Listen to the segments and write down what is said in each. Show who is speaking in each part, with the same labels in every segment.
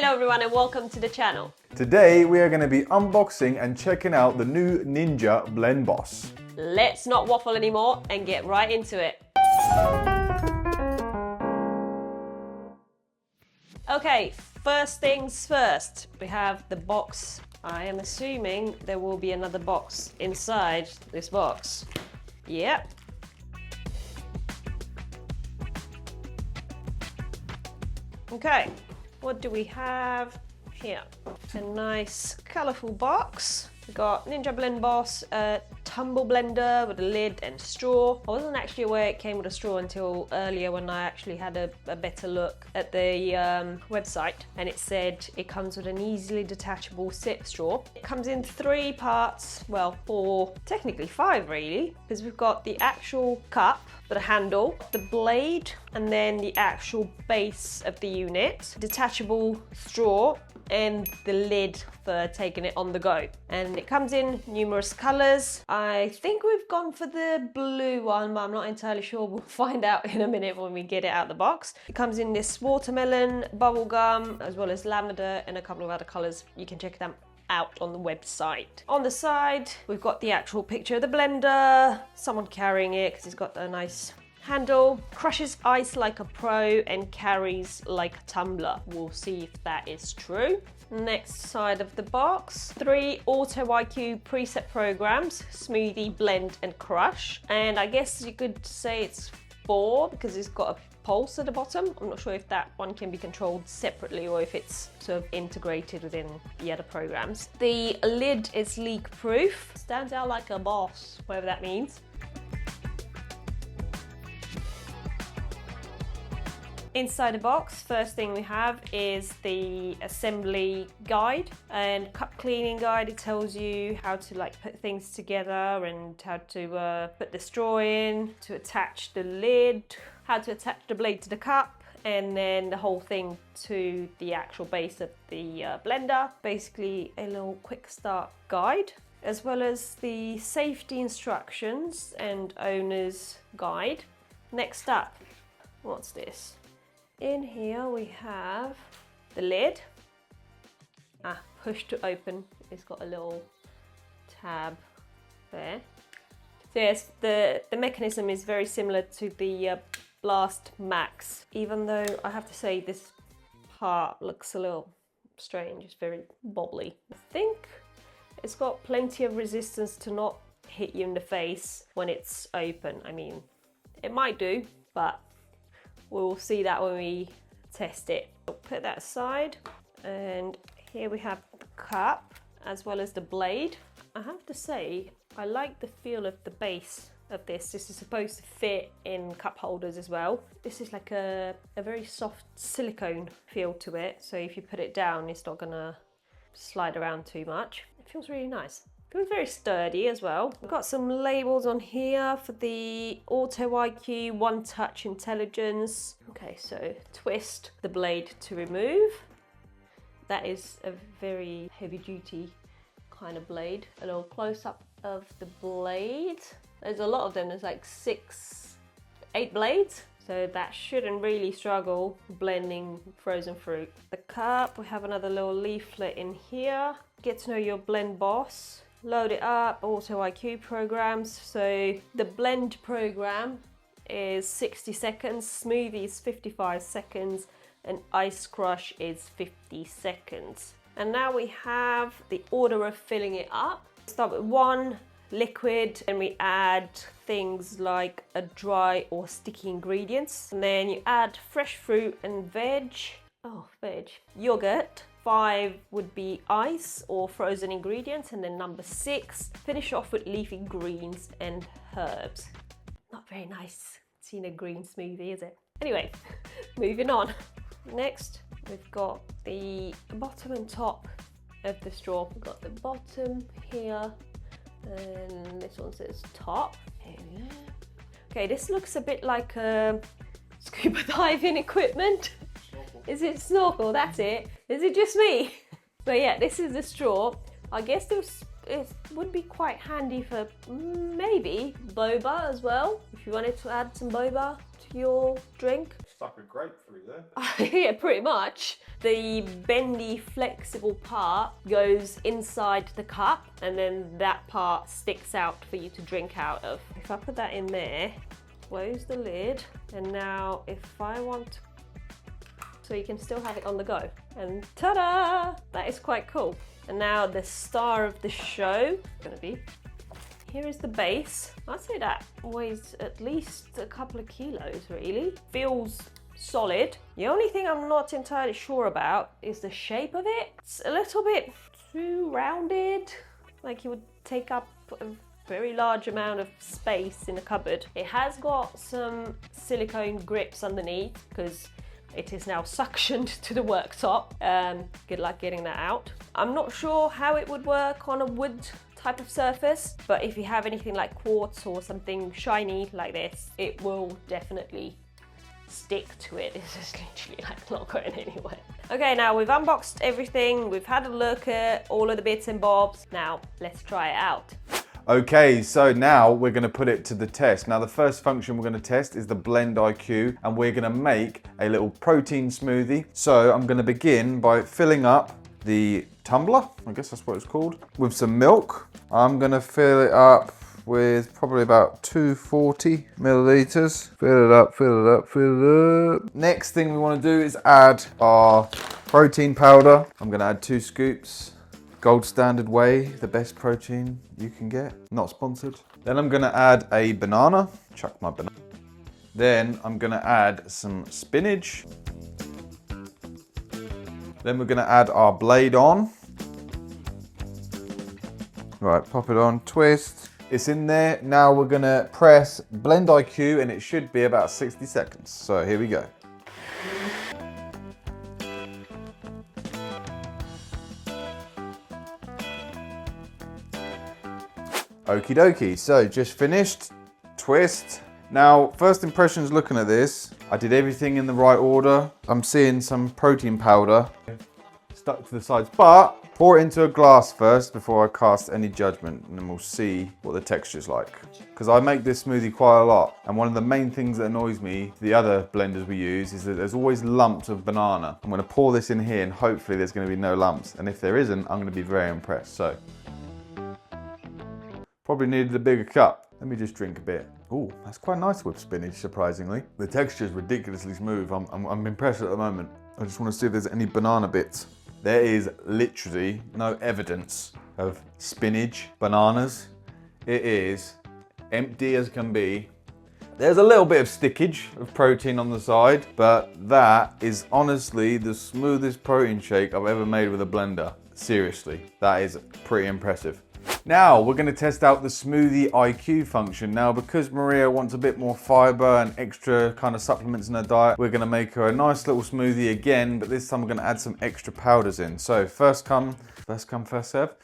Speaker 1: Hello everyone and welcome to the channel.
Speaker 2: Today we are going to be unboxing and checking out the new Ninja BlendBoss.
Speaker 1: Let's not waffle anymore and get right into it. Okay, first things first, we have the box. I am assuming there will be another box inside this box. Yep. Okay, what do we have here? A nice colourful box. We got Ninja BlendBoss, a tumble blender with a lid and straw. I wasn't actually aware it came with a straw until earlier when I actually had a better look at the website, and it said it comes with an easily detachable sip straw. It comes in 3 parts, well 4, technically 5 really, because we've got the actual cup, the handle, the blade, and then the actual base of the unit, detachable straw, and the lid for taking it on the go. And it comes in numerous colours. I think we've gone for the blue one, but I'm not entirely sure. We'll find out in a minute when we get it out of the box. It comes in this watermelon, bubblegum, as well as lavender and a couple of other colours. You can check them out on the website. On the side, we've got the actual picture of the blender, someone carrying it because it's got a nice handle, crushes ice like a pro and carries like a tumbler. We'll see if that is true. Next side of the box, 3 Auto IQ preset programs, Smoothie, Blend and Crush. And I guess you could say it's 4 because it's got a pulse at the bottom. I'm not sure if that one can be controlled separately or if it's sort of integrated within the other programs. The lid is leak proof, stands out like a boss, whatever that means. Inside the box, first thing we have is the assembly guide and cup cleaning guide. It tells you how to put things together and how to put the straw in, to attach the lid, how to attach the blade to the cup, and then the whole thing to the actual base of the blender. Basically a little quick start guide, as well as the safety instructions and owner's guide. Next up, what's this? In here we have the lid, push to open. It's got a little tab there. So yes, the mechanism is very similar to the Blast Max, even though I have to say this part looks a little strange. It's very wobbly. I think it's got plenty of resistance to not hit you in the face when it's open. I mean, it might do, but we'll see that when we test it. I'll put that aside, and here we have the cup as well as the blade. I have to say, I like the feel of the base of this. This is supposed to fit in cup holders as well. This is like a very soft silicone feel to it, so if you put it down, it's not gonna slide around too much. It feels really nice. Feels very sturdy as well. We've got some labels on here for the Auto IQ One Touch Intelligence. Okay, so twist the blade to remove. That is a very heavy duty kind of blade. A little close up of the blade. There's a lot of them, there's like 8 blades. So that shouldn't really struggle blending frozen fruit. The cup, we have another little leaflet in here. Get to know your BlendBoss. Load it up, Auto IQ programs. So the blend program is 60 seconds, smoothie is 55 seconds, and ice crush is 50 seconds. And now we have the order of filling it up. Start with 1 liquid, and we add things like a dry or sticky ingredients. And then you add fresh fruit and veg. Yogurt. 5 would be ice or frozen ingredients, and then number 6, finish off with leafy greens and herbs. Not very nice seeing a green smoothie, is it? Anyway, moving on. Next, we've got the bottom and top of the straw. We've got the bottom here, and this one says top. Here we go. Okay, this looks a bit like scuba diving equipment. Is it snorkel? That's it. Is it just me? But yeah, this is the straw. I guess it would be quite handy for maybe boba as well. If you wanted to add some boba to your drink.
Speaker 2: suck a grape through there.
Speaker 1: Yeah, pretty much. The bendy, flexible part goes inside the cup, and then that part sticks out for you to drink out of. If I put that in there, close the lid, and now if I want, so you can still have it on the go. And ta-da! That is quite cool. And now the star of the show, gonna be, here is the base. I'd say that weighs at least a couple of kilos, really. Feels solid. The only thing I'm not entirely sure about is the shape of it. It's a little bit too rounded, like you would take up a very large amount of space in a cupboard. It has got some silicone grips underneath because it is now suctioned to the worktop. Good luck getting that out. I'm not sure how it would work on a wood type of surface, but if you have anything like quartz or something shiny like this, it will definitely stick to it. It's just literally like not going anywhere. Okay, now we've unboxed everything. We've had a look at all of the bits and bobs. Now let's try it out.
Speaker 2: Okay, so now we're gonna put it to the test. Now the first function we're gonna test is the Blend IQ, and we're gonna make a little protein smoothie. So I'm gonna begin by filling up the tumbler, I guess that's what it's called, with some milk. I'm gonna fill it up with probably about 240 milliliters. Fill it up, fill it up, fill it up. Next thing we wanna do is add our protein powder. I'm gonna add 2 scoops. Gold standard whey, the best protein you can get. Not sponsored. Then I'm gonna add a banana. Chuck my banana. Then I'm gonna add some spinach. Then we're gonna add our blade on. Right, pop it on, twist. It's in there. Now we're gonna press Blend IQ and it should be about 60 seconds. So here we go. Okie dokie, so just finished, twist. Now, first impressions looking at this, I did everything in the right order. I'm seeing some protein powder stuck to the sides, but pour it into a glass first before I cast any judgment, and then we'll see what the texture's like. Because I make this smoothie quite a lot, and one of the main things that annoys me, the other blenders we use, is that there's always lumps of banana. I'm gonna pour this in here and hopefully there's gonna be no lumps, and if there isn't, I'm gonna be very impressed, so. Probably needed a bigger cup. Let me just drink a bit. Ooh, that's quite nice with spinach, surprisingly. The texture is ridiculously smooth. I'm impressed at the moment. I just want to see if there's any banana bits. There is literally no evidence of spinach, bananas. It is empty as can be. There's a little bit of stickage of protein on the side, but that is honestly the smoothest protein shake I've ever made with a blender. Seriously, that is pretty impressive. Now we're going to test out the Smoothie IQ function. Now because Maria wants a bit more fiber and extra kind of supplements in her diet, we're going to make her a nice little smoothie again, but this time we're going to add some extra powders in. So first come, first serve.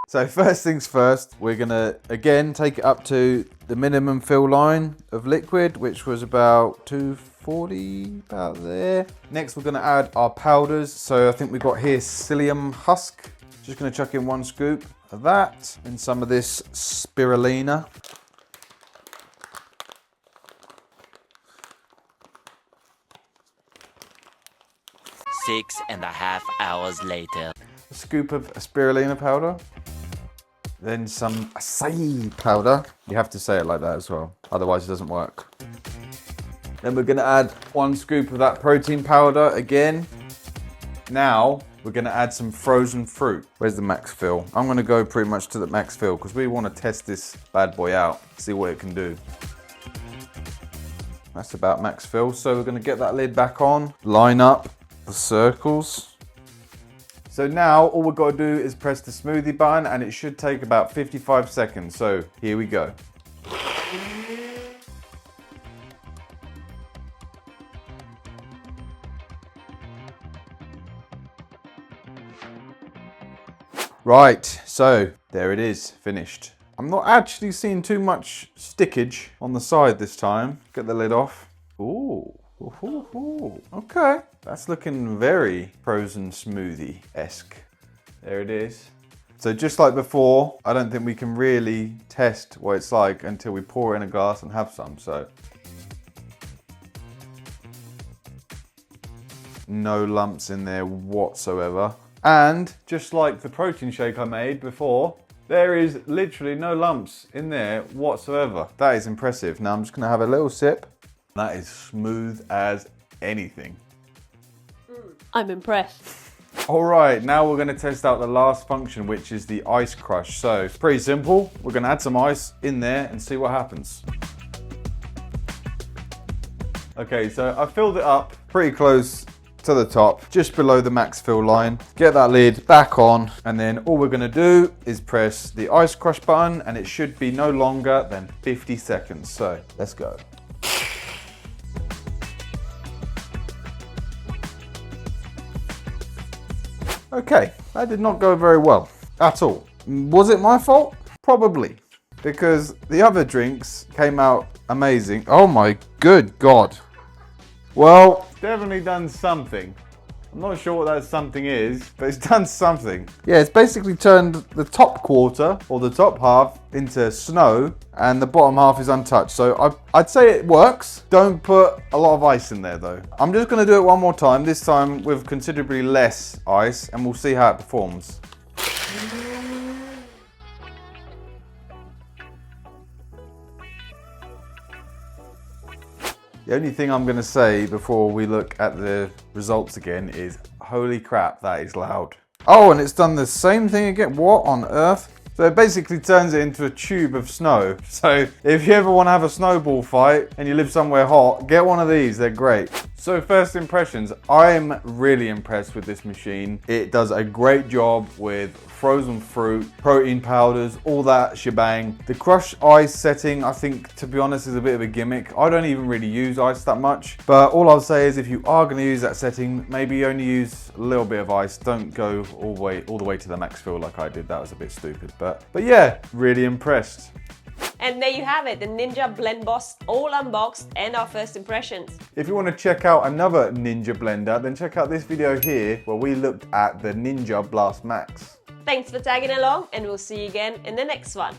Speaker 2: So first things first, we're going to again take it up to the minimum fill line of liquid, which was about 240, about there. Next we're going to add our powders. So I think we've got here psyllium husk. Just going to chuck in 1 scoop of that and some of this spirulina.
Speaker 3: Six and a half hours later.
Speaker 2: A scoop of spirulina powder. Then some acai powder. You have to say it like that as well, otherwise it doesn't work. Then we're going to add 1 scoop of that protein powder again. Now we're going to add some frozen fruit. Where's the max fill? I'm going to go pretty much to the max fill because we want to test this bad boy out, see what it can do. That's about max fill. So we're going to get that lid back on, line up the circles. So now all we've got to do is press the smoothie button and it should take about 55 seconds. So here we go. Right, so there it is, finished. I'm not actually seeing too much stickage on the side this time. Get the lid off. Ooh, okay. That's looking very frozen smoothie-esque. There it is. So just like before, I don't think we can really test what it's like until we pour it in a glass and have some, so. no lumps in there whatsoever. And just like the protein shake I made before, there is literally no lumps in there whatsoever. That is impressive. Now I'm just gonna have a little sip. That is smooth as anything.
Speaker 1: I'm impressed.
Speaker 2: All right, now we're gonna test out the last function, which is the ice crush. So it's pretty simple. We're gonna add some ice in there and see what happens. Okay, so I filled it up pretty close to the top, just below the max fill line. Get that lid back on, and then all we're gonna do is press the ice crush button, and it should be no longer than 50 seconds. So let's go. Okay, that did not go very well at all. Was it my fault? Probably, because the other drinks came out amazing. Oh my good God. Well, it's definitely done something. I'm not sure what that something is, but it's done something. Yeah, it's basically turned the top quarter, or the top half, into snow, and the bottom half is untouched. So I'd say it works. Don't put a lot of ice in there though. I'm just gonna do it one more time, this time with considerably less ice, and we'll see how it performs. The only thing I'm going to say before we look at the results again is, holy crap, that is loud. Oh, and it's done the same thing again. What on earth? So it basically turns it into a tube of snow. So if you ever want to have a snowball fight and you live somewhere hot, get one of these, they're great. So first impressions, I'm really impressed with this machine. It does a great job with frozen fruit, protein powders, all that shebang. The crush ice setting, I think, to be honest, is a bit of a gimmick. I don't even really use ice that much, but all I'll say is if you are going to use that setting, maybe only use a little bit of ice. Don't go all the way to the max fill like I did. That was a bit stupid, but yeah, really impressed.
Speaker 1: And there you have it, the Ninja BlendBoss, all unboxed, and our first impressions.
Speaker 2: If you want to check out another Ninja blender, then check out this video here where we looked at the Ninja Blast Max.
Speaker 1: Thanks for tagging along, and we'll see you again in the next one.